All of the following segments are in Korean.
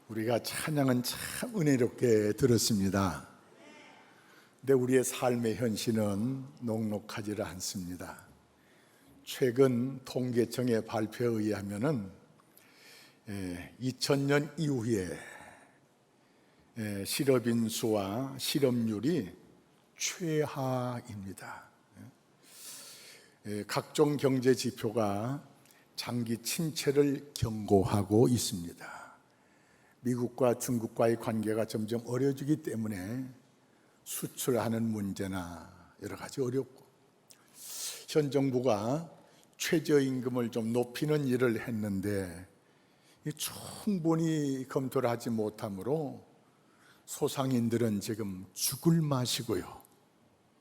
우리가 찬양은 참 은혜롭게 들었습니다. 근데 우리의 삶의 현실은 녹록하지 않습니다. 최근 통계청의 발표에 의하면 2000년 이후에 실업인 수와 실업률이 최하입니다. 각종 경제 지표가 장기 침체를 경고하고 있습니다. 미국과 중국과의 관계가 점점 어려지기 때문에 수출하는 문제나 여러 가지 어렵고, 현 정부가 최저임금을 좀 높이는 일을 했는데 충분히 검토를 하지 못하므로 소상인들은 지금 죽을 맛이고요.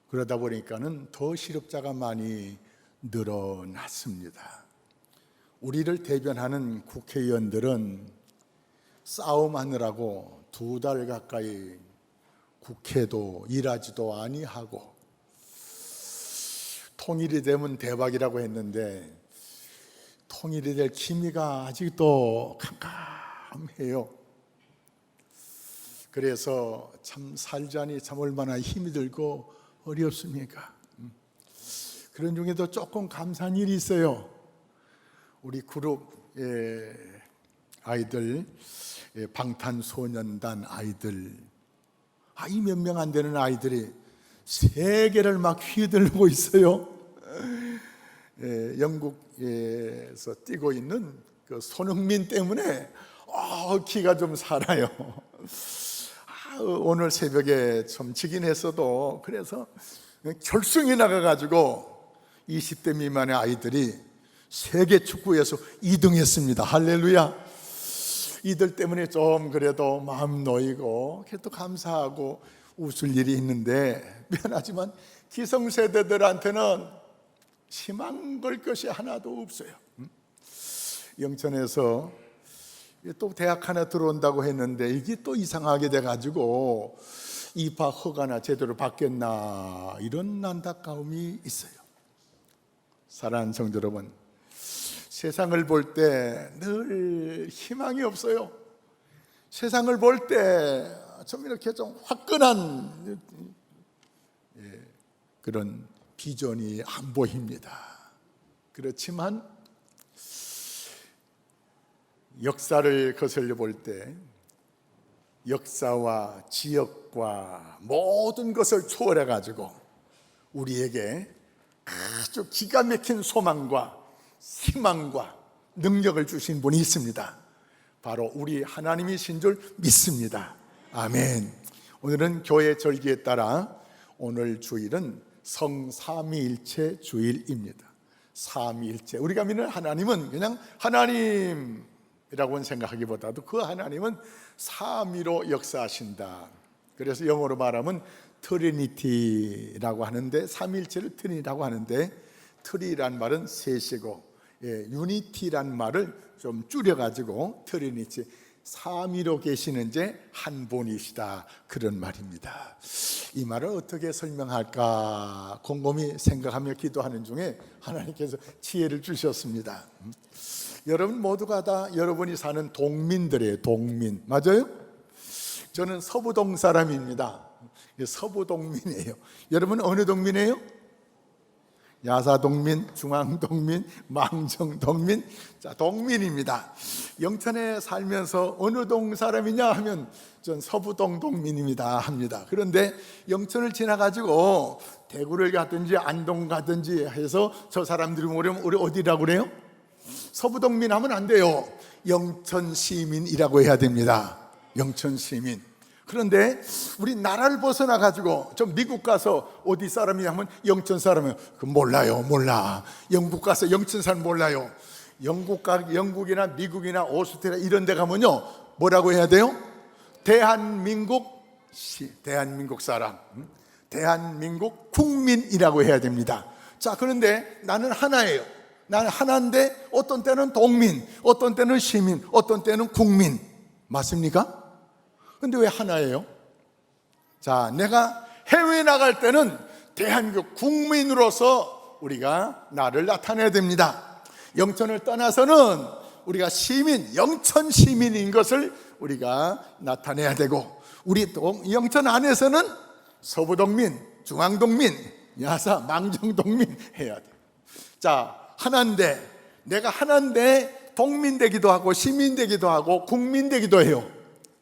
그러다 보니까는 더 실업자가 많이 늘어났습니다. 우리를 대변하는 국회의원들은 싸움하느라고 2달 가까이 국회도 일하지도 아니하고, 통일이 되면 대박이라고 했는데 통일이 될 기미가 아직도 캄캄해요. 그래서 참 살자니 참 얼마나 힘이 들고 어렵습니까? 그런 중에도 조금 감사한 일이 있어요. 우리 그룹의 아이들, 방탄소년단 아이들, 이 몇 명 안 되는 아이들이 세계를 막 휘둘르고 있어요. 영국에서 뛰고 있는 그 손흥민 때문에 기가 좀 살아요. 오늘 새벽에 좀 지긴 했어도 그래서 결승에 나가가지고 20대 미만의 아이들이 세계 축구에서 2등 했습니다. 할렐루야. 이들 때문에 좀 그래도 마음 놓이고 그래도 감사하고 웃을 일이 있는데, 미안하지만 기성세대들한테는 희망 걸 것이 하나도 없어요. 영천에서 또 대학 하나 들어온다고 했는데 이게 또 이상하게 돼가지고 입학 허가나 제대로 받겠나, 이런 안타까움이 있어요. 사랑하는 성도 여러분, 세상을 볼 때 늘 희망이 없어요. 세상을 볼 때 좀 이렇게 좀 화끈한 그런 비전이 안 보입니다. 그렇지만 역사를 거슬려 볼 때 역사와 지역과 모든 것을 초월해 가지고 우리에게 아주 기가 막힌 소망과 희망과 능력을 주신 분이 있습니다. 바로 우리 하나님이신 줄 믿습니다. 아멘. 오늘은 교회 절기에 따라 오늘 주일은 성삼위일체 주일입니다. 삼위일체, 우리가 믿는 하나님은 그냥 하나님이라고는 생각하기보다도 그 하나님은 삼위로 역사하신다. 그래서 영어로 말하면 트리니티라고 하는데, 삼위일체를 트리라고 하는데, 트리란 말은 셋이고 유니티란 말을 좀 줄여가지고 트리니티, 삼위로 계시는 제 한 분이시다, 그런 말입니다. 이 말을 어떻게 설명할까 곰곰이 생각하며 기도하는 중에 하나님께서 지혜를 주셨습니다. 여러분 모두가 다 여러분이 사는 동민들이에요. 동민, 맞아요? 저는 서부동 사람입니다. 서부동민이에요. 여러분 어느 동민이에요? 야사동민, 중앙동민, 망정동민, 자, 동민입니다. 영천에 살면서 어느 동 사람이냐 하면 전 서부동 동민입니다 합니다. 그런데 영천을 지나가지고 대구를 가든지 안동 가든지 해서 저 사람들이 모르면 우리 어디라고 그래요? 서부동민 하면 안 돼요. 영천시민이라고 해야 됩니다. 영천시민. 그런데 우리 나라를 벗어나 가지고 좀 미국 가서 어디 사람이냐 하면 영천 사람이에요. 그 몰라요, 몰라. 영국 가서 영천 사람 몰라요. 영국이나 미국이나 오스트레일리아 이런 데 가면요 뭐라고 해야 돼요? 대한민국 사람, 대한민국 국민이라고 해야 됩니다. 자, 그런데 나는 하나예요. 나는 하나인데 어떤 때는 동민, 어떤 때는 시민, 어떤 때는 국민. 맞습니까? 근데 왜 하나예요? 자, 내가 해외에 나갈 때는 대한민국 국민으로서 우리가 나를 나타내야 됩니다. 영천을 떠나서는 우리가 시민, 영천 시민인 것을 우리가 나타내야 되고, 우리 영천 안에서는 서부동민, 중앙동민, 야사, 망정동민 해야 돼요. 자, 하나인데, 내가 하나인데 동민 되기도 하고 시민 되기도 하고 국민 되기도 해요.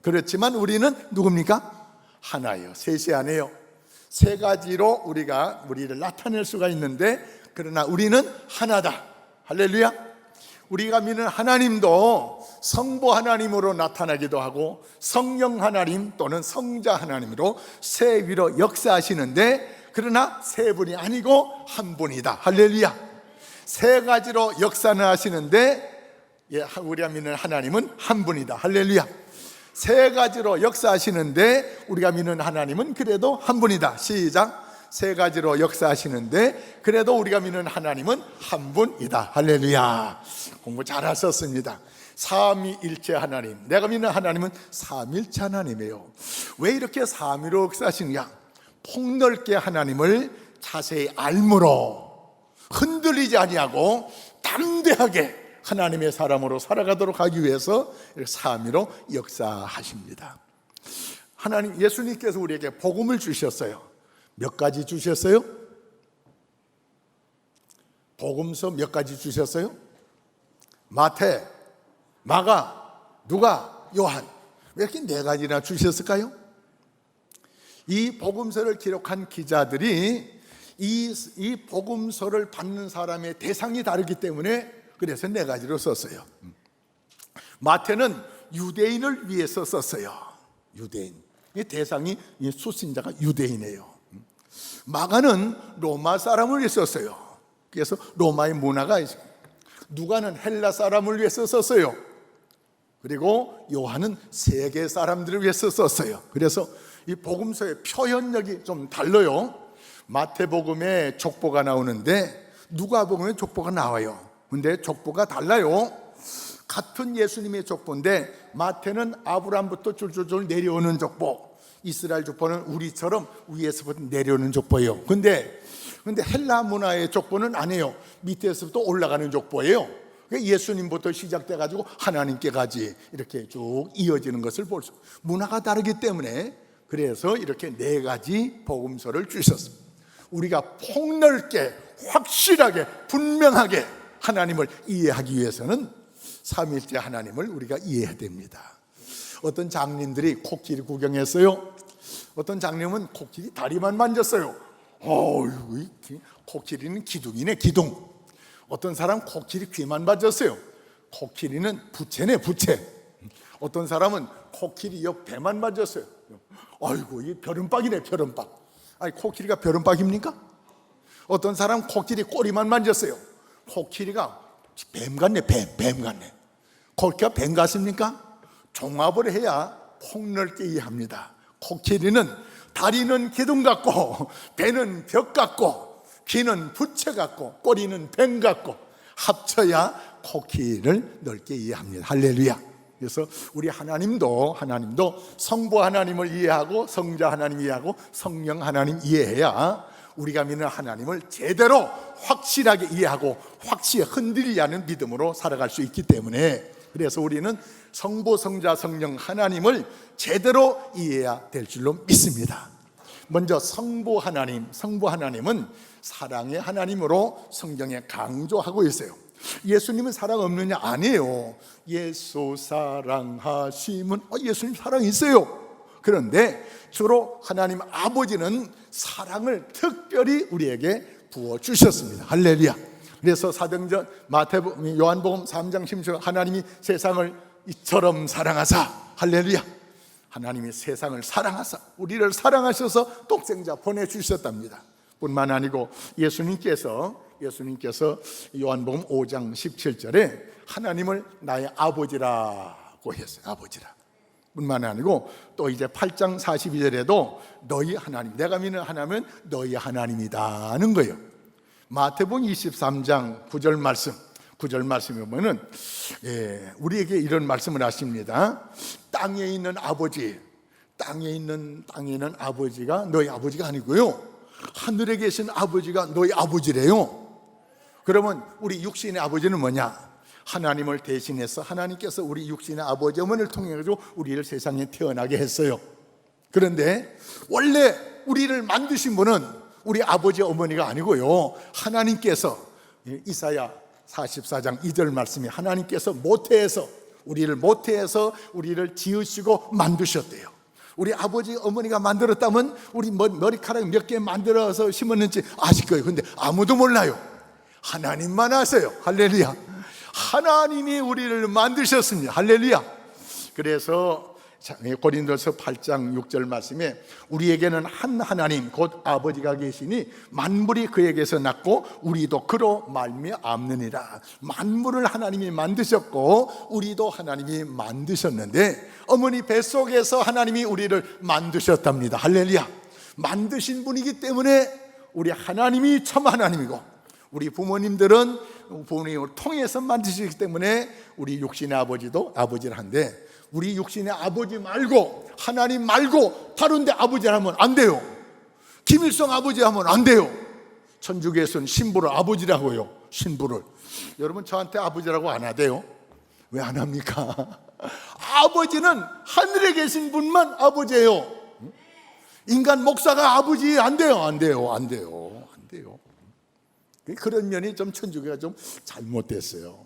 그렇지만 우리는 누굽니까? 하나예요. 셋이 아니에요. 세 가지로 우리를 나타낼 수가 있는데, 그러나 우리는 하나다. 할렐루야. 우리가 믿는 하나님도 성부 하나님으로 나타나기도 하고 성령 하나님 또는 성자 하나님으로 세 위로 역사하시는데, 그러나 세 분이 아니고 한 분이다. 할렐루야. 세 가지로 역사는 하시는데 우리가 믿는 하나님은 한 분이다. 할렐루야. 세 가지로 역사하시는데 우리가 믿는 하나님은 그래도 한 분이다. 시작. 세 가지로 역사하시는데 그래도 우리가 믿는 하나님은 한 분이다. 할렐루야. 공부 잘하셨습니다. 삼위일체 하나님, 내가 믿는 하나님은 삼일체 하나님이에요. 왜 이렇게 삼위로 역사하시느냐? 폭넓게 하나님을 자세히 알므로 흔들리지 아니하고 담대하게 하나님의 사람으로 살아가도록 하기 위해서 삼위로 역사하십니다. 하나님, 예수님께서 우리에게 복음을 주셨어요. 몇 가지 주셨어요? 복음서 몇 가지 주셨어요? 마태, 마가, 누가, 요한. 왜 이렇게 네 가지나 주셨을까요? 이 복음서를 기록한 기자들이 이 복음서를 받는 사람의 대상이 다르기 때문에 그래서 네 가지로 썼어요. 마태는 유대인을 위해서 썼어요. 유대인. 대상이 수신자가 유대인이에요. 마가는 로마 사람을 위해 썼어요. 그래서 로마의 문화가 있어요. 누가는 헬라 사람을 위해서 썼어요. 그리고 요한은 세계 사람들을 위해서 썼어요. 그래서 이 복음서의 표현력이 좀 달라요. 마태복음에 족보가 나오는데 누가복음에 족보가 나와요. 근데 족보가 달라요. 같은 예수님의 족보인데 마태는 아브라함부터 줄줄줄 내려오는 족보, 이스라엘 족보는 우리처럼 위에서부터 내려오는 족보예요. 근데 헬라 문화의 족보는 아니에요. 밑에서부터 올라가는 족보예요. 예수님부터 시작돼 가지고 하나님께까지 이렇게 쭉 이어지는 것을 볼 수. 문화가 다르기 때문에 그래서 이렇게 네 가지 복음서를 주셨습니다. 우리가 폭넓게 확실하게 분명하게 하나님을 이해하기 위해서는 삼위일체 하나님을 우리가 이해해야 됩니다. 어떤 장님들이 코끼리 구경했어요. 어떤 장님은 코끼리 다리만 만졌어요. 코끼리는 기둥이네, 기둥. 어떤 사람 코끼리 귀만 만졌어요. 코끼리는 부채네, 부채. 어떤 사람은 코끼리 옆 배만 만졌어요. 아이고, 이 벼른박이네, 벼른박. 아니, 코끼리가 벼른박입니까? 어떤 사람 코끼리 꼬리만 만졌어요. 코끼리가 뱀 같네, 뱀 같네. 코끼리가 뱀 같습니까? 종합을 해야 폭넓게 이해합니다. 코끼리는 다리는 기둥 같고, 배는 벽 같고, 귀는 부채 같고, 꼬리는 뱀 같고, 합쳐야 코끼리를 넓게 이해합니다. 할렐루야. 그래서 우리 하나님도 성부 하나님을 이해하고 성자 하나님 이해하고 성령 하나님 이해해야 우리가 믿는 하나님을 제대로 확실하게 이해하고 확실히 흔들리지 않는 믿음으로 살아갈 수 있기 때문에, 그래서 우리는 성부, 성자, 성령 하나님을 제대로 이해해야 될 줄로 믿습니다. 먼저 성부 하나님은 사랑의 하나님으로 성경에 강조하고 있어요. 예수님은 사랑 없느냐? 아니에요. 예수 사랑하심은 예수님 사랑 있어요. 그런데 주로 하나님 아버지는 사랑을 특별히 우리에게 부어주셨습니다. 할렐루야. 그래서 사도행전 요한복음 3장 16절 하나님이 세상을 이처럼 사랑하사, 할렐루야, 하나님이 세상을 사랑하사 우리를 사랑하셔서 독생자 보내주셨답니다. 뿐만 아니고 예수님께서 요한복음 5장 17절에 하나님을 나의 아버지라고 했어요. 아버지라. 뿐만 아니고 또 이제 8장 42절에도 너희 하나님, 내가 믿는 하나님은 너희 하나님이다는 거예요. 마태복음 23장 9절 말씀에 보면은 우리에게 이런 말씀을 하십니다. 땅에 있는 아버지가 너희 아버지가 아니고요, 하늘에 계신 아버지가 너희 아버지래요. 그러면 우리 육신의 아버지는 뭐냐? 하나님을 대신해서 하나님께서 우리 육신의 아버지 어머니를 통해 가지고 우리를 세상에 태어나게 했어요. 그런데 원래 우리를 만드신 분은 우리 아버지 어머니가 아니고요, 하나님께서, 이사야 44장 2절 말씀이 하나님께서 모태에서 우리를 지으시고 만드셨대요. 우리 아버지 어머니가 만들었다면 우리 머리카락 몇 개 만들어서 심었는지 아실 거예요. 근데 아무도 몰라요. 하나님만 아세요. 할렐루야. 하나님이 우리를 만드셨습니다. 할렐루야. 그래서 고린도서 8장 6절 말씀에 우리에게는 한 하나님 곧 아버지가 계시니 만물이 그에게서 났고 우리도 그로 말미암느니라. 만물을 하나님이 만드셨고 우리도 하나님이 만드셨는데 어머니 뱃속에서 하나님이 우리를 만드셨답니다. 할렐루야. 만드신 분이기 때문에 우리 하나님이 참 하나님이고, 우리 부모님들은 부모님을 통해서 만드시기 때문에 우리 육신의 아버지도 아버지를 한데, 우리 육신의 아버지 말고 하나님 말고 다른데 아버지를 하면 안 돼요. 김일성 아버지 하면 안 돼요. 천주교에서는 신부를 아버지라고 해요. 신부를. 여러분 저한테 아버지라고 안 하대요. 왜 안 합니까? 아버지는 하늘에 계신 분만 아버지예요. 인간 목사가 아버지 안 돼요. 안 돼요. 안 돼요. 안 돼요. 그런 면이 좀 천주교가 좀 잘못됐어요.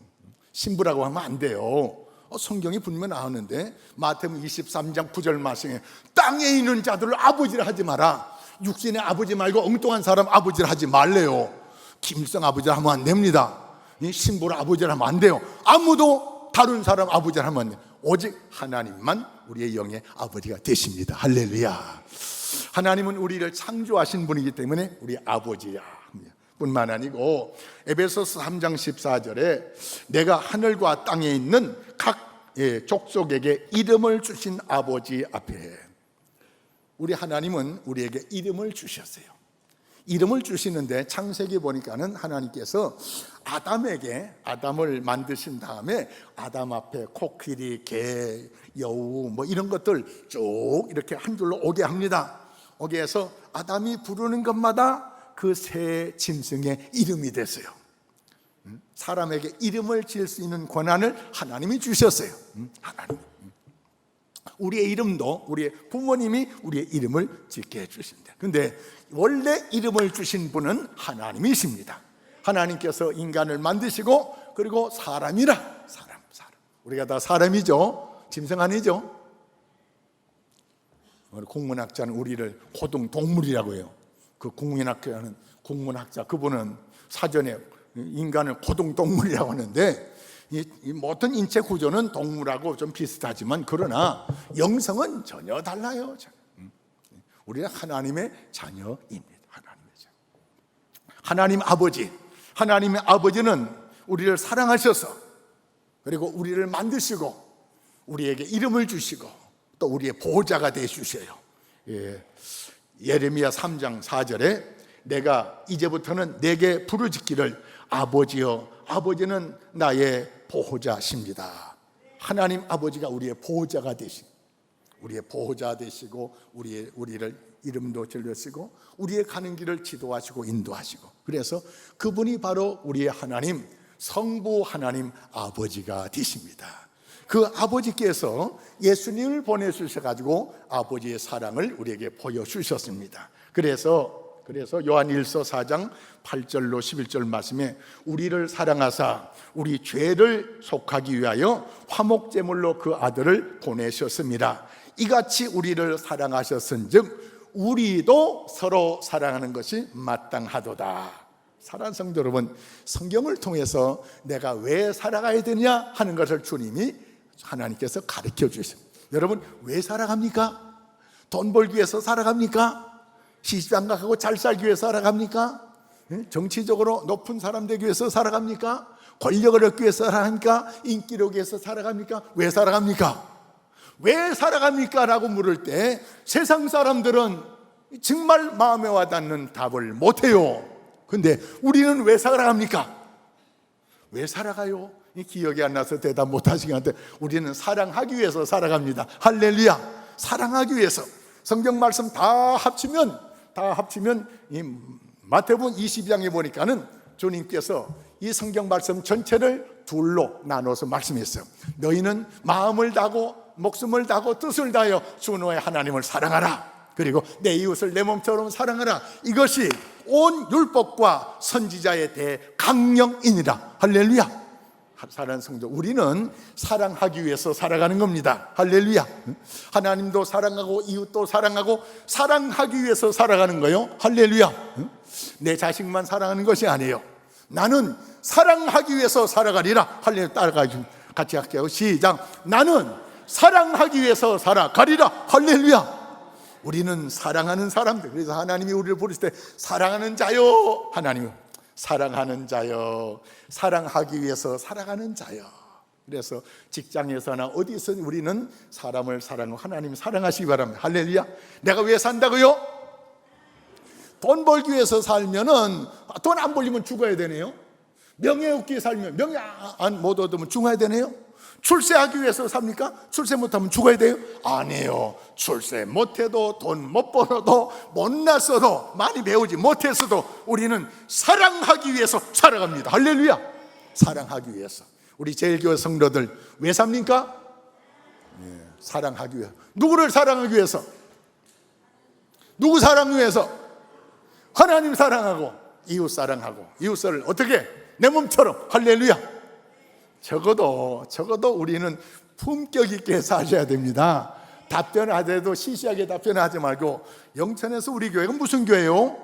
신부라고 하면 안 돼요. 성경이 분명 나오는데 마태복음 23장 9절 말씀에 땅에 있는 자들을 아버지라 하지 마라. 육신의 아버지 말고 엉뚱한 사람 아버지라 하지 말래요. 김일성 아버지라 하면 안 됩니다. 신부를 아버지라 하면 안 돼요. 아무도 다른 사람 아버지라 하면 안 돼요. 오직 하나님만 우리의 영의 아버지가 되십니다. 할렐루야. 하나님은 우리를 창조하신 분이기 때문에 우리 아버지야 뿐만 아니고 에베소서 3장 14절에 내가 하늘과 땅에 있는 각 족속에게 이름을 주신 아버지 앞에, 우리 하나님은 우리에게 이름을 주셨어요. 이름을 주시는데 창세기 보니까는 하나님께서 아담을 만드신 다음에 아담 앞에 코끼리, 개, 여우 뭐 이런 것들 쭉 이렇게 한 줄로 오게 합니다. 오게 해서 아담이 부르는 것마다 그 새 짐승의 이름이 됐어요. 사람에게 이름을 지을 수 있는 권한을 하나님이 주셨어요. 하나님. 우리의 이름도 우리의 부모님이 우리의 이름을 짓게 해주신다. 근데 원래 이름을 주신 분은 하나님이십니다. 하나님께서 인간을 만드시고 그리고 사람. 우리가 다 사람이죠. 짐승 아니죠. 국문학자는 우리를 고등동물이라고 해요. 그 국문학자 그분은 사전에 인간을 고등동물이라고 하는데, 이 모든 인체 구조는 동물하고 좀 비슷하지만 그러나 영성은 전혀 달라요. 우리는 하나님의 자녀입니다. 하나님 아버지. 하나님의 아버지는 우리를 사랑하셔서 그리고 우리를 만드시고 우리에게 이름을 주시고 또 우리의 보호자가 되주셔요. 예레미야 3장 4절에 내가 이제부터는 내게 부르짖기를 아버지여, 아버지는 나의 보호자십니다. 하나님 아버지가 우리의 보호자가 되시고 우리를 이름도 지으시고 우리의 가는 길을 지도하시고 인도하시고, 그래서 그분이 바로 우리의 하나님 성부 하나님 아버지가 되십니다. 그 아버지께서 예수님을 보내주셔가지고 아버지의 사랑을 우리에게 보여주셨습니다. 그래서 요한일서 4장 8절로 11절 말씀에 우리를 사랑하사 우리 죄를 속하기 위하여 화목제물로 그 아들을 보내셨습니다. 이같이 우리를 사랑하셨은즉 우리도 서로 사랑하는 것이 마땅하도다. 사랑하는 성도 여러분, 성경을 통해서 내가 왜 살아가야 되냐 하는 것을 주님이 하나님께서 가르쳐 주십니다. 여러분 왜 살아갑니까? 돈 벌기 위해서 살아갑니까? 시집장가하고 잘 살기 위해서 살아갑니까? 정치적으로 높은 사람 되기 위해서 살아갑니까? 권력을 얻기 위해서 살아갑니까? 인기를 얻기 위해서 살아갑니까? 왜 살아갑니까? 왜 살아갑니까? 라고 물을 때 세상 사람들은 정말 마음에 와닿는 답을 못해요. 근데 우리는 왜 살아갑니까? 왜 살아가요? 기억이 안 나서 대답 못하시긴 한데 우리는 사랑하기 위해서 살아갑니다. 할렐루야. 사랑하기 위해서. 성경 말씀 다 합치면 이 마태복음 22장에 보니까는 주님께서 이 성경 말씀 전체를 둘로 나눠서 말씀했어요. 너희는 마음을 다하고 목숨을 다하고 뜻을 다하여 주 너의 하나님을 사랑하라. 그리고 내 이웃을 내 몸처럼 사랑하라. 이것이 온 율법과 선지자의 대강령이니라. 할렐루야. 사랑하는 성도, 우리는 사랑하기 위해서 살아가는 겁니다. 할렐루야. 하나님도 사랑하고 이웃도 사랑하고 사랑하기 위해서 살아가는 거예요. 할렐루야. 내 자식만 사랑하는 것이 아니에요. 나는 사랑하기 위해서 살아가리라. 할렐루야. 따라가지고 같이 할게요. 시작. 나는 사랑하기 위해서 살아가리라. 할렐루야. 우리는 사랑하는 사람들. 그래서 하나님이 우리를 부르실 때 사랑하는 자요. 하나님은 사랑하는 자요. 사랑하기 위해서 살아가는 자요. 그래서 직장에서나 어디서 우리는 사람을 사랑하고 하나님 사랑하시기 바랍니다. 할렐루야. 내가 왜 산다고요? 돈 벌기 위해서 살면은 돈 안 벌리면 죽어야 되네요. 명예 얻기 위해 살면 명예 못 얻으면 죽어야 되네요. 출세하기 위해서 삽니까? 출세 못하면 죽어야 돼요? 아니에요. 출세 못해도 돈 못 벌어도 못났어도 많이 배우지 못했어도 우리는 사랑하기 위해서 살아갑니다. 할렐루야. 사랑하기 위해서. 우리 제일교회 성도들 왜 삽니까? 사랑하기 위해서. 누구를 사랑하기 위해서? 누구 사랑하기 위해서? 하나님 사랑하고 이웃 사랑하고 이웃을 어떻게? 내 몸처럼. 할렐루야. 적어도 우리는 품격 있게 사셔야 됩니다. 답변하더라도 시시하게 답변하지 말고, 영천에서 우리 교회가 무슨 교회요?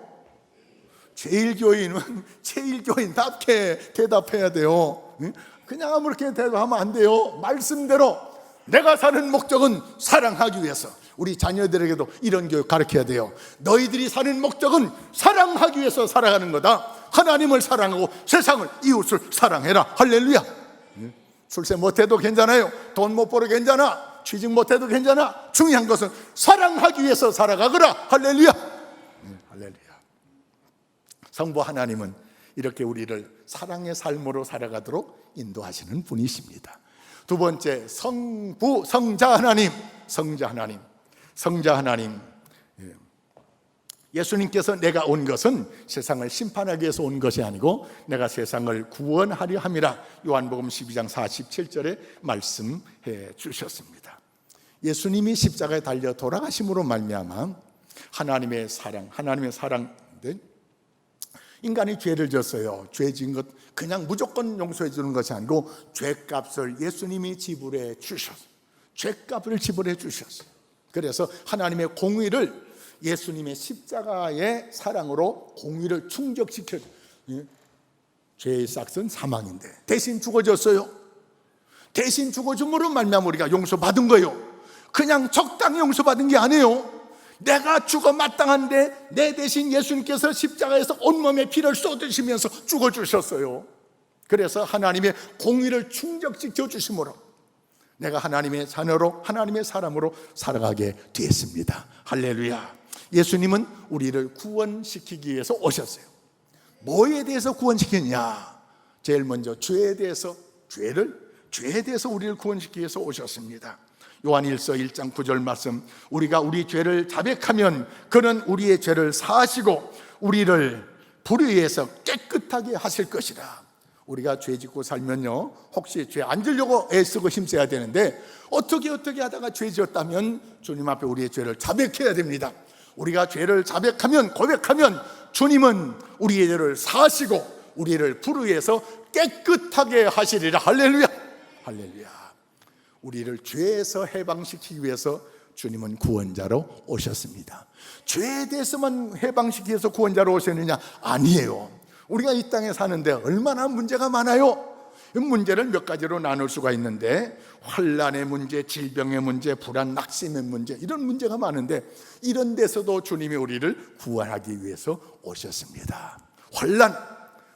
제일교인은 제일교인답게 대답해야 돼요. 그냥 아무렇게 대답하면 안 돼요. 말씀대로 내가 사는 목적은 사랑하기 위해서. 우리 자녀들에게도 이런 교육 가르쳐야 돼요. 너희들이 사는 목적은 사랑하기 위해서 살아가는 거다. 하나님을 사랑하고 세상을 이웃을 사랑해라. 할렐루야. 출세 못해도 괜찮아요. 돈 못 벌어 괜찮아. 취직 못해도 괜찮아. 중요한 것은 사랑하기 위해서 살아가거라. 할렐루야. 할렐루야. 성부 하나님은 이렇게 우리를 사랑의 삶으로 살아가도록 인도하시는 분이십니다. 두 번째, 성자 하나님. 예수님께서 내가 온 것은 세상을 심판하기 위해서 온 것이 아니고 내가 세상을 구원하려 함이라. 요한복음 12장 47절에 말씀해 주셨습니다. 예수님이 십자가에 달려 돌아가심으로 말미암아 하나님의 사랑인데, 인간이 죄를 졌어요. 죄 지은 것 그냥 무조건 용서해 주는 것이 아니고 죄값을 예수님이 지불해 주셨어요. 죄값을 지불해 주셨어요. 그래서 하나님의 공의를 예수님의 십자가의 사랑으로 공의를 충족시켜. 죄의 싹은 사망인데 대신 죽어졌어요. 대신 죽어줌으로 말미암아 우리가 용서받은 거예요. 그냥 적당히 용서받은 게 아니에요. 내가 죽어 마땅한데 내 대신 예수님께서 십자가에서 온몸의 피를 쏟으시면서 죽어주셨어요. 그래서 하나님의 공의를 충족시켜 주심으로 내가 하나님의 자녀로 하나님의 사람으로 살아가게 되었습니다. 할렐루야. 예수님은 우리를 구원시키기 위해서 오셨어요. 뭐에 대해서 구원시키느냐? 제일 먼저 죄에 대해서 우리를 구원시키기 위해서 오셨습니다. 요한일서 1장 9절 말씀, 우리가 우리 죄를 자백하면 그는 우리의 죄를 사하시고 우리를 불의에서 깨끗하게 하실 것이라. 우리가 죄 짓고 살면요, 혹시 죄 안 지려고 애쓰고 힘써야 되는데 어떻게 하다가 죄 지었다면 주님 앞에 우리의 죄를 자백해야 됩니다. 우리가 죄를 자백하면, 고백하면 주님은 우리의 죄를 사하시고 우리를 불의에서 깨끗하게 하시리라. 할렐루야. 우리를 죄에서 해방시키기 위해서 주님은 구원자로 오셨습니다. 죄에 대해서만 해방시키기 위해서 구원자로 오셨느냐? 아니에요. 우리가 이 땅에 사는데 얼마나 문제가 많아요. 이 문제를 몇 가지로 나눌 수가 있는데, 환난의 문제, 질병의 문제, 불안, 낙심의 문제, 이런 문제가 많은데 이런 데서도 주님이 우리를 구원하기 위해서 오셨습니다. 환난,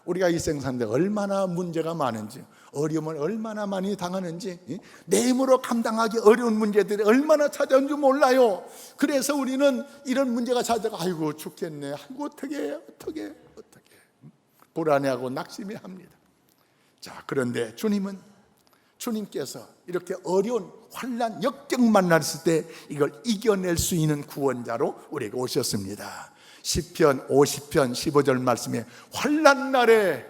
우리가 이 생사인데 얼마나 문제가 많은지, 어려움을 얼마나 많이 당하는지, 내 힘으로 감당하기 어려운 문제들이 얼마나 찾아온 줄 몰라요. 그래서 우리는 이런 문제가 찾아가 아이고 죽겠네, 아이고 어떻게 불안해하고 낙심해합니다. 자, 그런데 주님께서 이렇게 어려운 환난, 역경 만났을 때 이걸 이겨낼 수 있는 구원자로 우리에게 오셨습니다. 시편 50편 15절 말씀에 환난 날에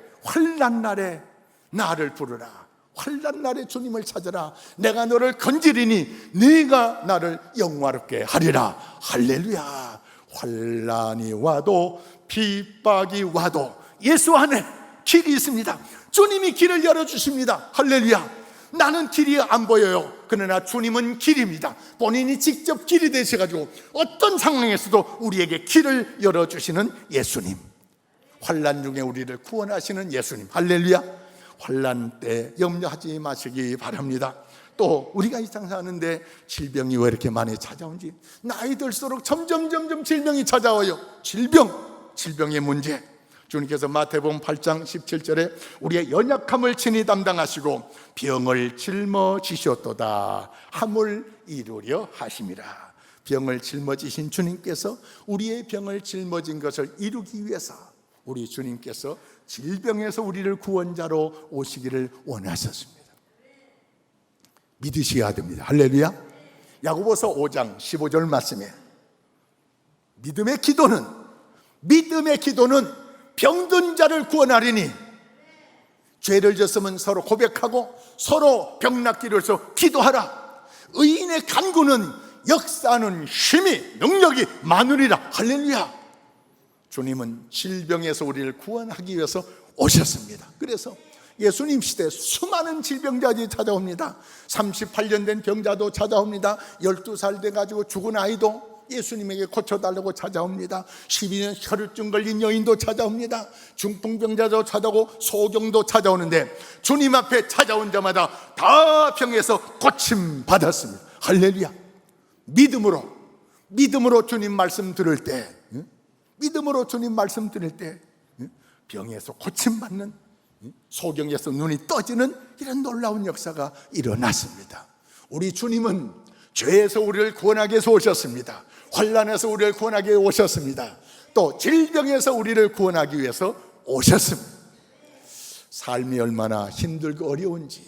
나를 부르라. 환난 날에 주님을 찾아라. 내가 너를 건지리니 네가 나를 영화롭게 하리라. 할렐루야. 환난이 와도 핍박이 와도 예수 안에 길이 있습니다. 주님이 길을 열어주십니다. 할렐루야. 나는 길이 안 보여요. 그러나 주님은 길입니다. 본인이 직접 길이 되셔가지고 어떤 상황에서도 우리에게 길을 열어주시는 예수님, 환난 중에 우리를 구원하시는 예수님. 할렐루야. 환난 때 염려하지 마시기 바랍니다. 또 우리가 이 장사하는데 질병이 왜 이렇게 많이 찾아온지, 나이 들수록 점점 질병이 찾아와요. 질병의 문제. 주님께서 마태복음 8장 17절에 우리의 연약함을 친히 담당하시고 병을 짊어지셨도다 함을 이루려 하심이라. 병을 짊어지신 주님께서 우리의 병을 짊어진 것을 이루기 위해서 우리 주님께서 질병에서 우리를 구원자로 오시기를 원하셨습니다. 믿으셔야 됩니다. 할렐루야. 야고보서 5장 15절 말씀에 믿음의 기도는 병든 자를 구원하리니, 죄를 졌으면 서로 고백하고 서로 병 낫기를 위해서 기도하라. 의인의 간구는 역사하는 힘이 능력이 많으리라. 할렐루야. 주님은 질병에서 우리를 구원하기 위해서 오셨습니다. 그래서 예수님 시대에 수많은 질병자들이 찾아옵니다. 38년 된 병자도 찾아옵니다. 12살 돼가지고 죽은 아이도 예수님에게 고쳐달라고 찾아옵니다. 12년 혈루증 걸린 여인도 찾아옵니다. 중풍병자도 찾아오고 소경도 찾아오는데 주님 앞에 찾아온 자마다 다 병에서 고침 받았습니다. 할렐루야. 믿음으로 주님 말씀 들을 때, 병에서 고침 받는, 소경에서 눈이 떠지는 이런 놀라운 역사가 일어났습니다. 우리 주님은 죄에서 우리를 구원하기 위해서 오셨습니다. 환난에서 우리를 구원하기 위해 오셨습니다. 또 질병에서 우리를 구원하기 위해서 오셨습니다. 삶이 얼마나 힘들고 어려운지,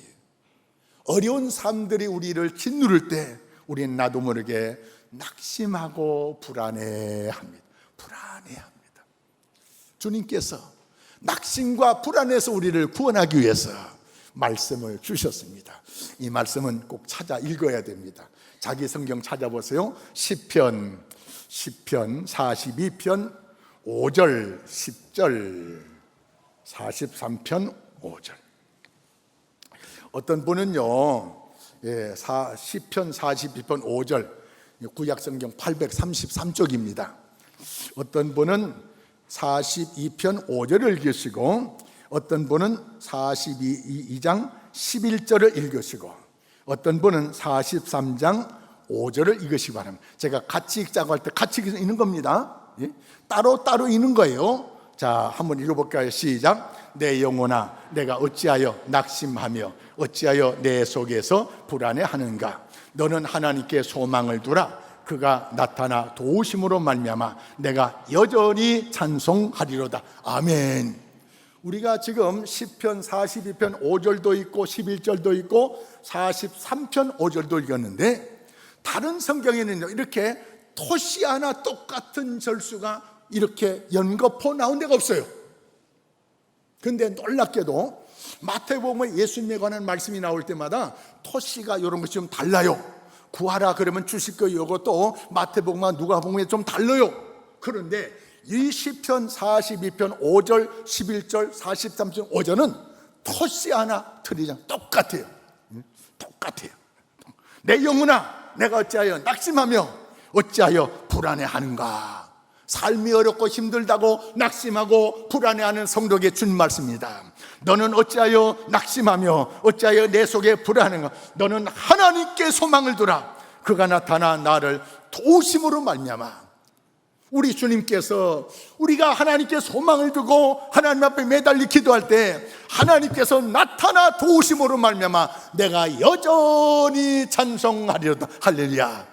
어려운 삶들이 우리를 짓누를 때 우리는 나도 모르게 낙심하고 불안해합니다. 주님께서 낙심과 불안에서 우리를 구원하기 위해서 말씀을 주셨습니다. 이 말씀은 꼭 찾아 읽어야 됩니다. 자기 성경 찾아보세요. 시편 42편 5절 10절 43편 5절. 어떤 분은요, 시편 42편 5절, 구약성경 833쪽입니다. 어떤 분은 42편 5절을 읽으시고, 어떤 분은 42장 11절을 읽으시고, 어떤 분은 43장 5절을 읽으시기 바랍니다. 제가 같이 읽자고 할 때 같이 읽는 겁니다. 따로 읽는 거예요. 자, 한번 읽어볼까요? 시작. 내 영혼아, 내가 어찌하여 낙심하며 어찌하여 내 속에서 불안해하는가? 너는 하나님께 소망을 두라. 그가 나타나 도우심으로 말미암아 내가 여전히 찬송하리로다. 아멘. 우리가 지금 시편 42편 5절도 있고 11절도 있고 43편 5절도 읽었는데, 다른 성경에는요, 이렇게 토시 하나 똑같은 절수가 이렇게 연거푸 나온 데가 없어요. 그런데 놀랍게도 마태복음에 예수님에 관한 말씀이 나올 때마다 토시가 이런 것이 좀 달라요. 구하라 그러면 주실 거예요. 이것도 마태복음과 누가복음에 좀 달라요. 그런데 이 시편 42편 5절 11절 43편 5절은 토시 하나 틀리지 않고 똑같아요. 내 영혼아, 내가 어찌하여 낙심하며 어찌하여 불안해하는가? 삶이 어렵고 힘들다고 낙심하고 불안해하는 성도에게 준 말씀입니다. 너는 어찌하여 낙심하며 어찌하여 내 속에 불안한가? 너는 하나님께 소망을 두라. 그가 나타나 나를 도우심으로 말미암아. 우리 주님께서 우리가 하나님께 소망을 두고 하나님 앞에 매달리 기도할 때 하나님께서 나타나 도우심으로 말미암아 내가 여전히 찬송하리로다. 할렐루야.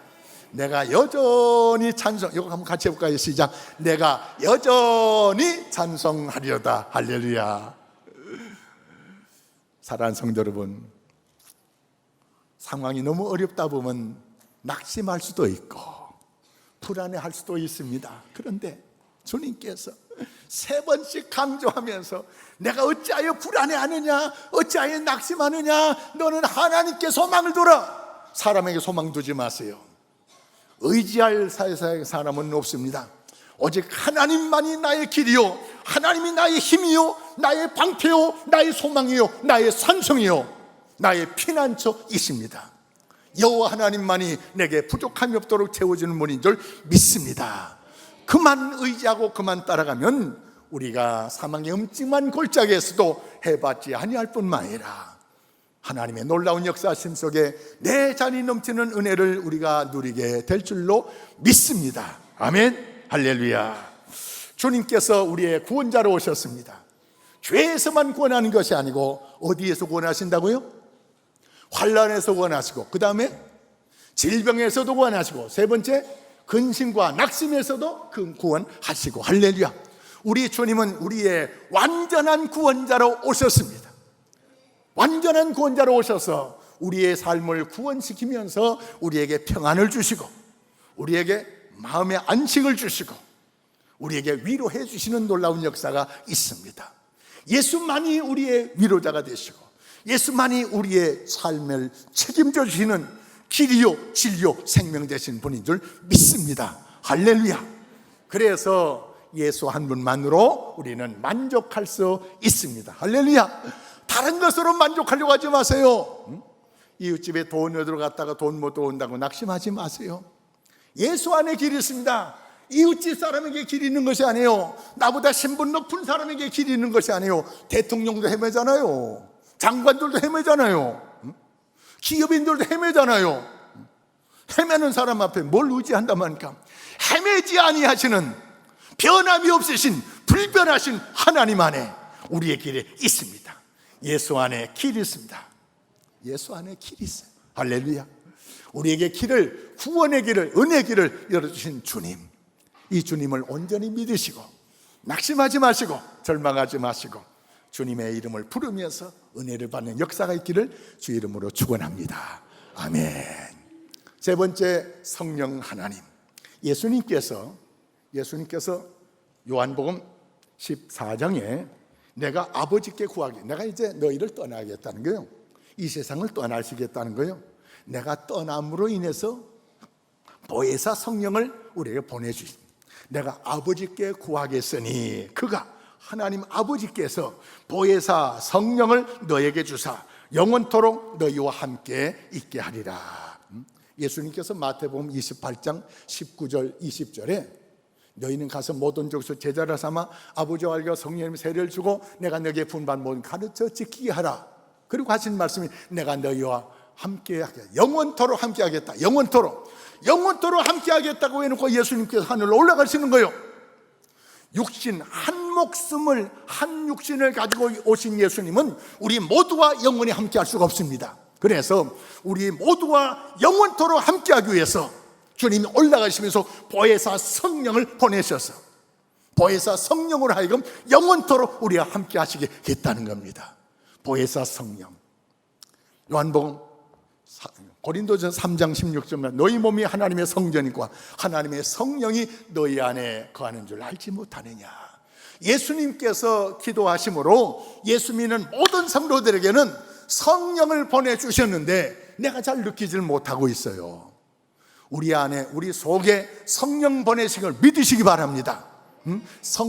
내가 여전히 찬송, 이거 한번 같이 해볼까요? 시작. 내가 여전히 찬송하리로다. 할렐루야. 사랑하는 성도 여러분, 상황이 너무 어렵다 보면 낙심할 수도 있고 불안해할 수도 있습니다. 그런데 주님께서 세 번씩 강조하면서 내가 어찌하여 불안해하느냐, 어찌하여 낙심하느냐, 너는 하나님께 소망을 두라. 사람에게 소망 두지 마세요. 의지할 세상의 사람은 없습니다. 오직 하나님만이 나의 길이요, 하나님이 나의 힘이요, 나의 방패요, 나의 소망이요, 나의 산성이요, 나의 피난처이십니다. 여호와 하나님만이 내게 부족함이 없도록 채워주는 분인 줄 믿습니다. 그만 의지하고 그만 따라가면 우리가 사망의 음침한 골짜기에서도 해받지 아니할 뿐만 아니라 하나님의 놀라운 역사심 속에 내 잔이 넘치는 은혜를 우리가 누리게 될 줄로 믿습니다. 아멘, 할렐루야. 주님께서 우리의 구원자로 오셨습니다. 죄에서만 구원하는 것이 아니고 어디에서 구원하신다고요? 환난에서 구원하시고, 그 다음에 질병에서도 구원하시고, 세 번째 근심과 낙심에서도 구원하시고. 할렐루야. 우리 주님은 우리의 완전한 구원자로 오셨습니다. 완전한 구원자로 오셔서 우리의 삶을 구원시키면서 우리에게 평안을 주시고, 우리에게 마음의 안식을 주시고, 우리에게 위로해 주시는 놀라운 역사가 있습니다. 예수만이 우리의 위로자가 되시고, 예수만이 우리의 삶을 책임져 주시는 길이요 진리요 생명 되신 분인 줄 믿습니다. 할렐루야. 그래서 예수 한 분만으로 우리는 만족할 수 있습니다. 할렐루야. 다른 것으로 만족하려고 하지 마세요. 이웃집에 돈 얻으러 갔다가 돈 못 얻는다고 낙심하지 마세요. 예수 안에 길이 있습니다. 이웃집 사람에게 길이 있는 것이 아니에요. 나보다 신분 높은 사람에게 길이 있는 것이 아니에요. 대통령도 헤매잖아요. 장관들도 헤매잖아요. 기업인들도 헤매잖아요. 헤매는 사람 앞에 뭘 의지한단 말입니까? 헤매지 아니하시는 변함이 없으신 불변하신 하나님 안에 우리의 길이 있습니다. 예수 안에 길이 있습니다. 예수 안에 길이 있어요. 할렐루야. 우리에게 길을, 구원의 길을, 은혜의 길을 열어주신 주님, 이 주님을 온전히 믿으시고 낙심하지 마시고 절망하지 마시고 주님의 이름을 부르면서 은혜를 받는 역사가 있기를 주 이름으로 축원합니다. 아멘. 세 번째, 성령 하나님. 예수님께서 요한복음 14장에 내가 아버지께 구하기, 내가 이제 너희를 떠나겠다는 거예요. 이 세상을 떠나시겠다는 거예요. 내가 떠남으로 인해서 보혜사 성령을 우리에게 보내주신, 내가 아버지께 구하겠으니 그가, 하나님 아버지께서 보혜사 성령을 너에게 주사 영원토록 너희와 함께 있게 하리라. 예수님께서 마태복음 28장 19절 20절에 너희는 가서 모든 족속 제자라 삼아 아버지와 아들과 성령님 세례를 주고 내가 너에게 분반 모든 가르쳐 지키게 하라. 그리고 하신 말씀이 내가 너희와 함께 하겠다. 영원토록 함께 하겠다. 영원토록 함께 하겠다고 해놓고 예수님께서 하늘로 올라가시는 거예요. 육신 한 목숨을, 한 육신을 가지고 오신 예수님은 우리 모두와 영원히 함께 할 수가 없습니다. 그래서 우리 모두와 영원토록 함께 하기 위해서 주님이 올라가시면서 보혜사 성령을 보내셔서 보혜사 성령으로 하여금 영원토록 우리와 함께 하시게 했다는 겁니다. 보혜사 성령. 요한복음 고린도전서 3장 16절에 너희 몸이 하나님의 성전이고 하나님의 성령이 너희 안에 거하는 줄 알지 못하느냐. 예수님께서 기도하심으로 예수 믿는 모든 성도들에게는 성령을 보내주셨는데 내가 잘 느끼질 못하고 있어요. 우리 안에, 우리 속에 성령 보내신 걸 믿으시기 바랍니다.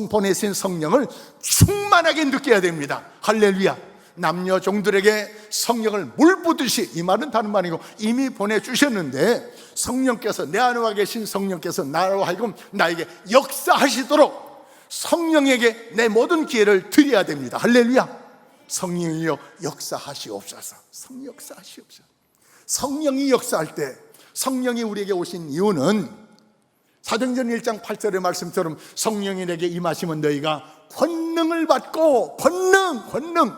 보내신 성령을 충만하게 느껴야 됩니다. 할렐루야. 남녀 종들에게 성령을 물 붓듯이, 이 말은 다른 말이고 이미 보내주셨는데 성령께서, 내 안에 와 계신 성령께서 나로 하여금 나에게 역사하시도록 성령에게 내 모든 기회를 드려야 됩니다. 할렐루야. 성령이여 역사하시옵소서. 성령 역사하시옵소서. 성령이 역사할 때, 성령이 우리에게 오신 이유는 사도행전 1장 8절의 말씀처럼 성령이 내게 임하시면 너희가 권능을 받고, 권능,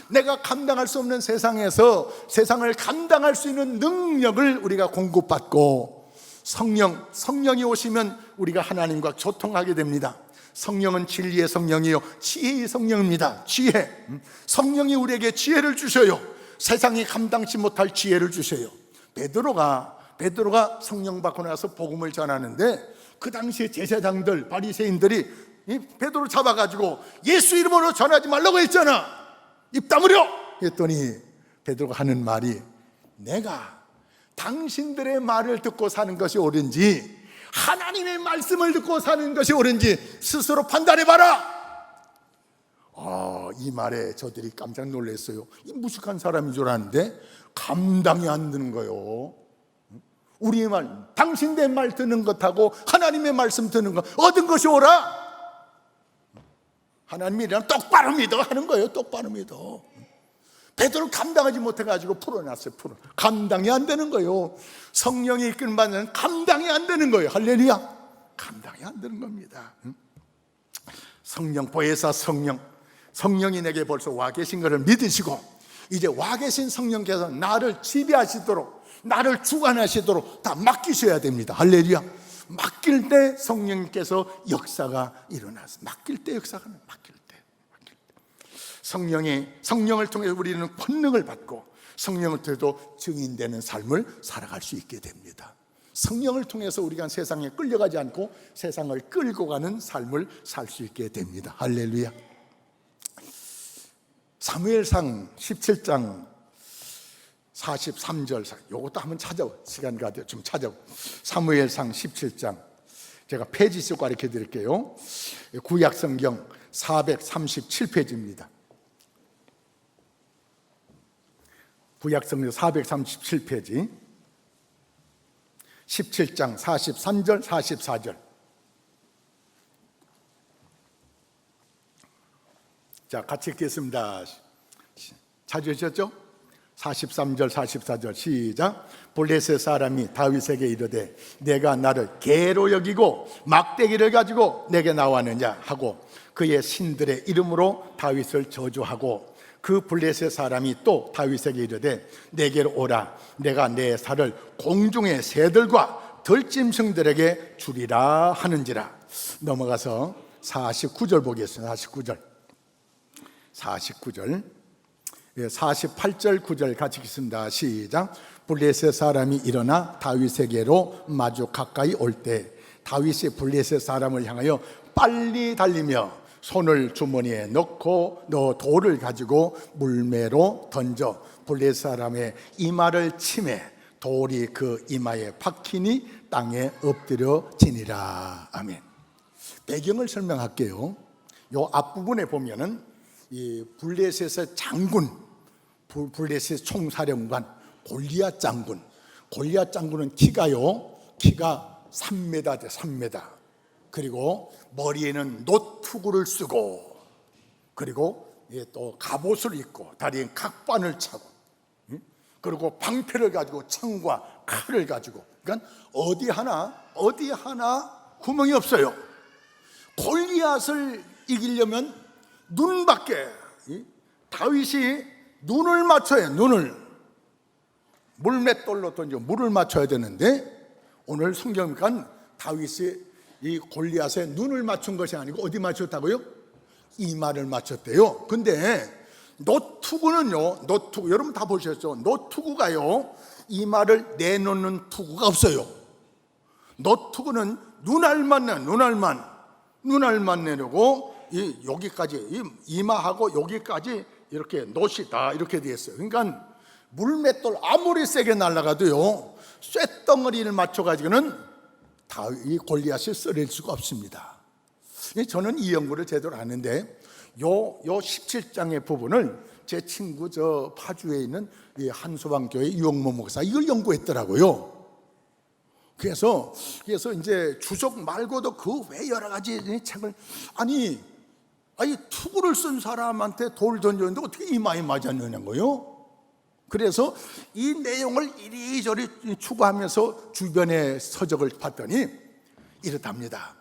내가 감당할 수 없는 세상에서 세상을 감당할 수 있는 능력을 우리가 공급받고, 성령이 오시면 우리가 하나님과 소통하게 됩니다. 성령은 진리의 성령이요 지혜의 성령입니다. 지혜. 성령이 우리에게 지혜를 주셔요. 세상이 감당치 못할 지혜를 주셔요. 베드로가 성령 받고 나서 복음을 전하는데 그 당시에 제사장들, 바리새인들이 이 베드로 잡아가지고 예수 이름으로 전하지 말라고 했잖아, 입 다물어 했더니 베드로가 하는 말이, 내가 당신들의 말을 듣고 사는 것이 옳은지 하나님의 말씀을 듣고 사는 것이 옳은지 스스로 판단해봐라. 이 말에 저들이 깜짝 놀랐어요. 이 무식한 사람인 줄 아는데 감당이 안 되는 거예요. 우리의 말, 당신의 말 듣는 것하고 하나님의 말씀 듣는 것 얻은 것이 옳아? 하나님이랑 똑바로 믿어 하는 거예요. 똑바로 믿어. 베드로 감당하지 못해가지고 풀어놨어요. 감당이 안 되는 거예요. 성령이 이끌는 바는 감당이 안 되는 거예요. 할렐루야. 감당이 안 되는 겁니다. 성령, 보혜사 성령이 내게 벌써 와 계신 것을 믿으시고, 이제 와 계신 성령께서 나를 지배하시도록, 나를 주관하시도록 다 맡기셔야 됩니다. 할렐루야. 맡길 때 성령님께서 역사가 일어나서, 맡길 때 역사가 맡길 때. 성령을 통해서 우리는 권능을 받고 성령을 통해서 증인되는 삶을 살아갈 수 있게 됩니다. 성령을 통해서 우리가 세상에 끌려가지 않고 세상을 끌고 가는 삶을 살 수 있게 됩니다. 할렐루야. 사무엘상 17장 43절, 요것도 한번 찾아보, 시간 가도 좀 찾아보. 사무엘상 17장, 제가 페이지씩 가르쳐 드릴게요. 구약성경 437페이지입니다. 구약성경 437페이지 17장 43절 44절. 자, 같이 읽겠습니다. 찾으셨죠? 43절 44절 시작. 블레셋 사람이 다윗에게 이르되 내가 나를 개로 여기고 막대기를 가지고 내게 나왔느냐 하고 그의 신들의 이름으로 다윗을 저주하고, 그 블레셋 사람이 또 다윗에게 이르되 내게로 오라, 내가 내 살을 공중의 새들과 들짐승들에게 주리라 하는지라. 넘어가서 49절 보겠습니다. 49절 48절 9절 같이 읽습니다. 시작. 블레셋 사람이 일어나 다윗에게로 마주 가까이 올 때 다윗이 블레셋 사람을 향하여 빨리 달리며 손을 주머니에 넣고 돌을 가지고 물매로 던져 블레셋 사람의 이마를 치매 돌이 그 이마에 박히니 땅에 엎드려지니라. 아멘. 배경을 설명할게요. 요 앞부분에 보면은 이 블레셋의 장군, 블레셋 총사령관 골리앗 장군은 키가 3m 돼. 3m. 그리고 머리에는 노투구를 쓰고, 그리고 또 갑옷을 입고 다리에 각반을 차고, 그리고 방패를 가지고 창과 칼을 가지고, 그러니까 어디 하나 구멍이 없어요. 골리앗을 이기려면 눈밖에, 다윗이 눈을 맞춰야, 물맷돌로 던져 물을 맞춰야 되는데, 오늘 성경은 다윗이 이 골리앗의 눈을 맞춘 것이 아니고 어디 맞췄다고요? 이마를 맞췄대요. 근데 노투구는요, 여러분 다 보셨죠? 노투구가요, 이마를 내놓는 투구가 없어요. 노투구는 눈알만 내려고 여기까지, 이마하고 여기까지 이렇게 노시 다 이렇게 되어 있어요. 그러니까 물맷돌 아무리 세게 날아가도요, 쇳덩어리를 맞춰가지고는 이 골리앗을 쓰릴 수가 없습니다. 저는 이 연구를 제대로 하는데, 요 17장의 부분을 제 친구 저 파주에 있는 이 한소방교회 유영모 목사 이걸 연구했더라고요. 그래서 이제 주석 말고도 그 외 여러 가지 책을, 아니 투구를 쓴 사람한테 돌 던졌는데 어떻게 이마에 맞았느냐고요. 그래서 이 내용을 이리저리 추구하면서 주변의 서적을 봤더니 이렇답니다.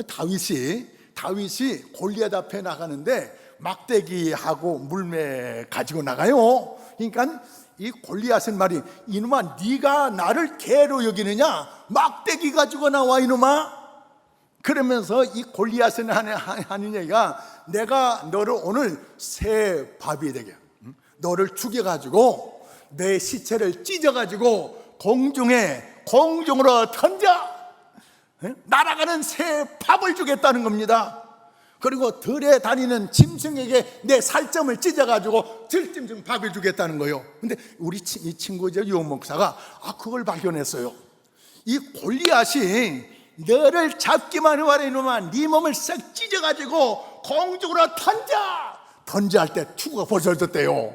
다윗이 골리앗 앞에 나가는데 막대기하고 물매 가지고 나가요. 그러니까 이 골리앗은 말이, 이놈아 네가 나를 개로 여기느냐, 막대기 가지고 나와 이놈아. 그러면서 이 골리앗은 하는 얘기가, 내가 너를 오늘 새 밥이 되게, 너를 죽여가지고 내 시체를 찢어가지고 공중으로 던져 날아가는 새 밥을 주겠다는 겁니다. 그리고 들에 다니는 짐승에게 내 살점을 찢어가지고 들짐승 밥을 주겠다는 거예요. 근데 우리 이 친구죠, 유 목사가 그걸 발견했어요. 이 골리앗이 너를 잡기만 해봐라 이놈아, 네 몸을 싹 찢어가지고 공중으로 던져 할 때 투구가 벗어졌대요.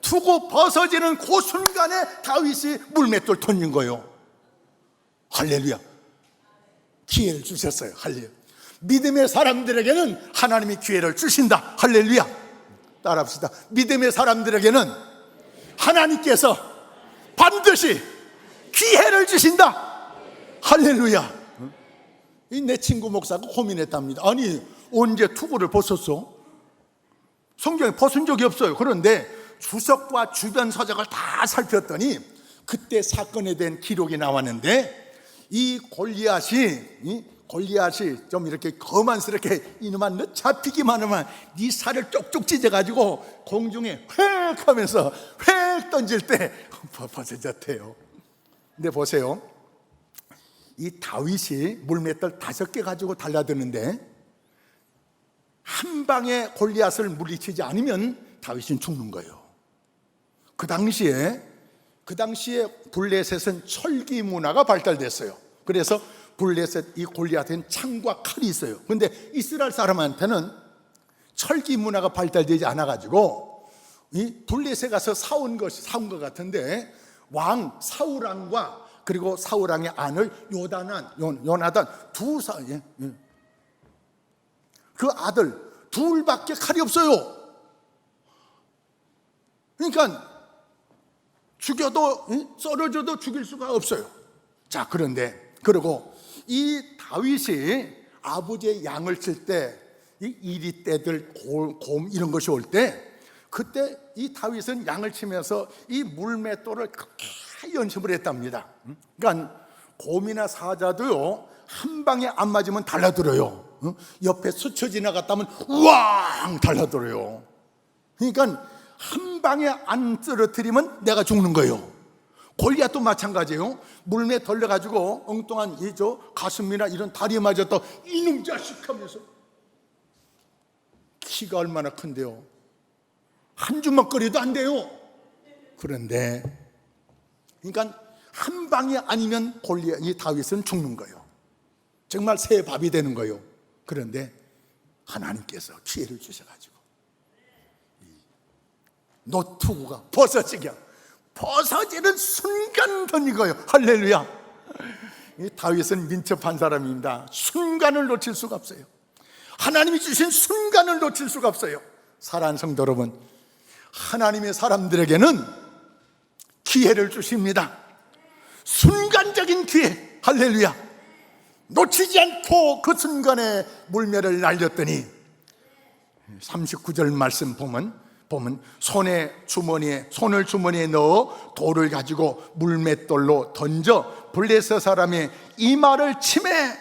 투구 벗어지는 그 순간에 다윗이 물맷돌 던진 거예요. 할렐루야. 기회를 주셨어요. 할렐루야. 믿음의 사람들에게는 하나님이 기회를 주신다. 할렐루야. 따라합시다. 믿음의 사람들에게는 하나님께서 반드시 기회를 주신다. 할렐루야. 내 친구 목사가 고민했답니다. 아니, 언제 투구를 벗었어? 성경에 벗은 적이 없어요. 그런데 주석과 주변 서적을 다 살폈더니 그때 사건에 대한 기록이 나왔는데, 이 골리앗이 좀 이렇게 거만스럽게 이놈아 너 잡히기만 하면 네 살을 쪽쪽 찢어가지고 공중에 획 하면서 획 던질 때 벗어졌대요. 근데 보세요, 이 다윗이 물맷돌 5개 가지고 달라드는데 한 방에 골리앗을 물리치지 않으면 다윗은 죽는 거예요. 그 당시에 블레셋은 철기 문화가 발달됐어요. 그래서 블레셋 이 골리앗에는 창과 칼이 있어요. 그런데 이스라엘 사람한테는 철기 문화가 발달되지 않아가지고 이 블레셋에 가서 사온 것 같은데, 왕 사울왕과 그리고 사울왕의 아들 요나단 그 아들 둘밖에 칼이 없어요. 그러니까 죽여도 썰어줘도 죽일 수가 없어요. 자, 그리고 이 다윗이 아버지의 양을 칠 때 이 이리떼들 곰 이런 것이 올 때, 그때 이 다윗은 양을 치면서 이 물맷돌을 그렇게 연습을 했답니다. 그러니까 곰이나 사자도요, 한 방에 안 맞으면 달라들어요. 옆에 스쳐 지나갔다면 우왕 달라들어요. 그러니까 한 방에 안 쓰러뜨리면 내가 죽는 거예요. 골리앗도 마찬가지예요. 물매 덜려가지고 엉뚱한 가슴이나 이런 다리에 맞았다, 이놈 자식 하면서, 키가 얼마나 큰데요, 한 주먹거리도 안 돼요. 그런데 그러니까 한 방이 아니면 이 다윗은 죽는 거예요. 정말 새 밥이 되는 거예요. 그런데 하나님께서 기회를 주셔가지고 노투구가 벗어지는 순간 던진 거예요. 할렐루야. 이 다윗은 민첩한 사람입니다. 순간을 놓칠 수가 없어요. 하나님이 주신 순간을 놓칠 수가 없어요. 사랑하는 성도 여러분, 하나님의 사람들에게는 기회를 주십니다. 순간적인 기회. 할렐루야. 놓치지 않고 그 순간에 물매를 날렸더니 39절 말씀 보면 손을 주머니에 넣어 돌을 가지고 물맷돌로 던져 블레셋 사람의 이마를 치매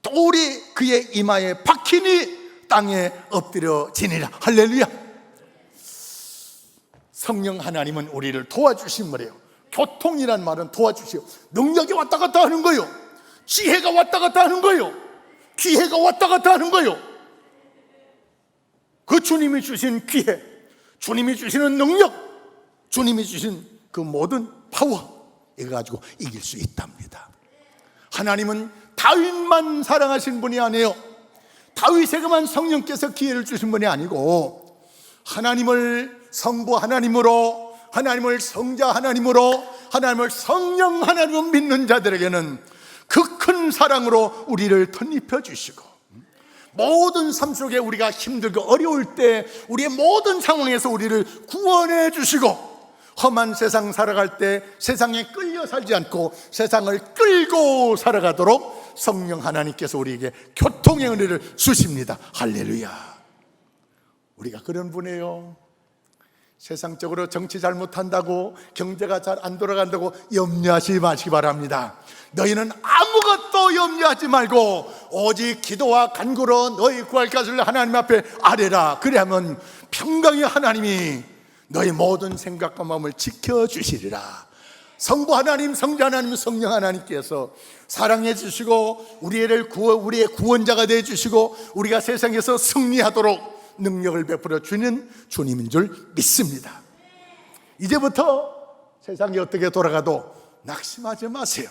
돌이 그의 이마에 박히니 땅에 엎드려 지니라. 할렐루야. 성령 하나님은 우리를 도와주신 거래요. 교통이란 말은 도와주시오. 능력이 왔다 갔다 하는 거예요. 지혜가 왔다 갔다 하는 거예요. 기회가 왔다 갔다 하는 거예요. 그 주님이 주신 기회, 주님이 주시는 능력, 주님이 주신 그 모든 파워, 이거 가지고 이길 수 있답니다. 하나님은 다윗만 사랑하신 분이 아니에요. 다윗에게만 성령께서 기회를 주신 분이 아니고, 하나님을 성부 하나님으로, 하나님을 성자 하나님으로, 하나님을 성령 하나님으로 믿는 자들에게는 그 큰 사랑으로 우리를 덧입혀 주시고, 모든 삶 속에 우리가 힘들고 어려울 때 우리의 모든 상황에서 우리를 구원해 주시고, 험한 세상 살아갈 때 세상에 끌려 살지 않고 세상을 끌고 살아가도록 성령 하나님께서 우리에게 교통의 은혜를 주십니다. 할렐루야. 우리가 그런 분이에요. 세상적으로 정치 잘못한다고, 경제가 잘 안 돌아간다고 염려하지 마시기 바랍니다. 너희는 아무것도 염려하지 말고 오직 기도와 간구로 너희 구할 것을 하나님 앞에 아뢰라. 그래야만 평강의 하나님이 너희 모든 생각과 마음을 지켜주시리라. 성부 하나님, 성자 하나님, 성령 하나님께서 사랑해 주시고 우리의 구원자가 되어 주시고 우리가 세상에서 승리하도록 능력을 베풀어 주는 주님인 줄 믿습니다. 이제부터 세상이 어떻게 돌아가도 낙심하지 마세요.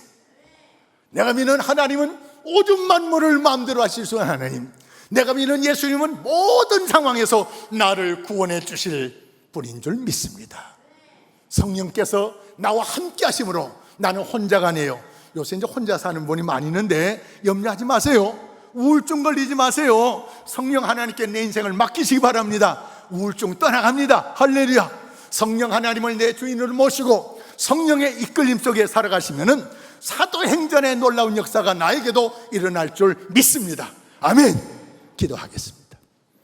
내가 믿는 하나님은 오죽 만물을 마음대로 하실 수 있는 하나님, 내가 믿는 예수님은 모든 상황에서 나를 구원해 주실 분인 줄 믿습니다. 성령께서 나와 함께 하심으로 나는 혼자가 아니에요. 요새 이제 혼자 사는 분이 많이 있는데 염려하지 마세요. 우울증 걸리지 마세요. 성령 하나님께 내 인생을 맡기시기 바랍니다. 우울증 떠나갑니다. 할렐루야. 성령 하나님을 내 주인으로 모시고 성령의 이끌림 속에 살아가시면은 사도행전의 놀라운 역사가 나에게도 일어날 줄 믿습니다. 아멘. 기도하겠습니다.